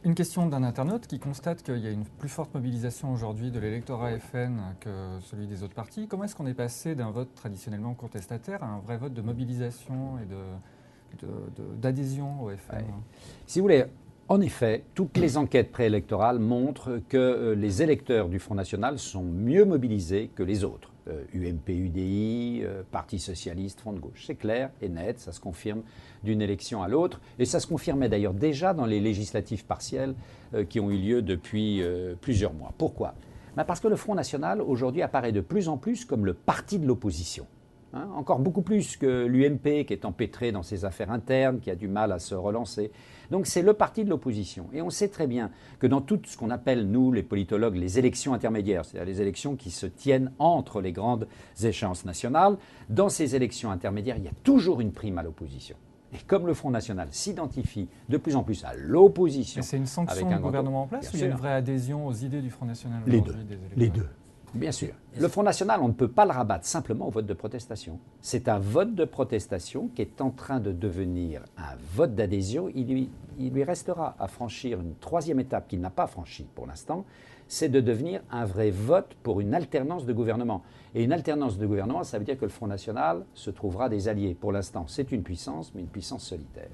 Une question d'un internaute qui constate qu'il y a une plus forte mobilisation aujourd'hui de l'électorat FN que celui des autres partis. Comment est-ce qu'on est passé d'un vote traditionnellement contestataire à un vrai vote de mobilisation et d'adhésion au FN? Ouais. Si vous voulez, en effet, toutes les enquêtes préélectorales montrent que les électeurs du Front National sont mieux mobilisés que les autres. UMP, UDI, Parti Socialiste, Front de Gauche. C'est clair et net, ça se confirme d'une élection à l'autre. Et ça se confirmait d'ailleurs déjà dans les législatives partielles qui ont eu lieu depuis plusieurs mois. Pourquoi? Parce que le Front National, aujourd'hui, apparaît de plus en plus comme le parti de l'opposition. Encore beaucoup plus que l'UMP qui est empêtré dans ses affaires internes, qui a du mal à se relancer. Donc c'est le parti de l'opposition. Et on sait très bien que dans tout ce qu'on appelle, nous, les politologues, les élections intermédiaires, c'est-à-dire les élections qui se tiennent entre les grandes échéances nationales, dans ces élections intermédiaires, il y a toujours une prime à l'opposition. Et comme le Front National s'identifie de plus en plus à l'opposition... C'est une sanction du gouvernement en place ou il y a une vraie adhésion aux idées du Front National aujourd'hui des électeurs? Les deux. Bien sûr. Le Front National, on ne peut pas le rabattre simplement au vote de protestation. C'est un vote de protestation qui est en train de devenir un vote d'adhésion. Il lui restera à franchir une troisième étape qu'il n'a pas franchie pour l'instant, c'est de devenir un vrai vote pour une alternance de gouvernement. Et une alternance de gouvernement, ça veut dire que le Front National se trouvera des alliés. Pour l'instant, c'est une puissance, mais une puissance solitaire.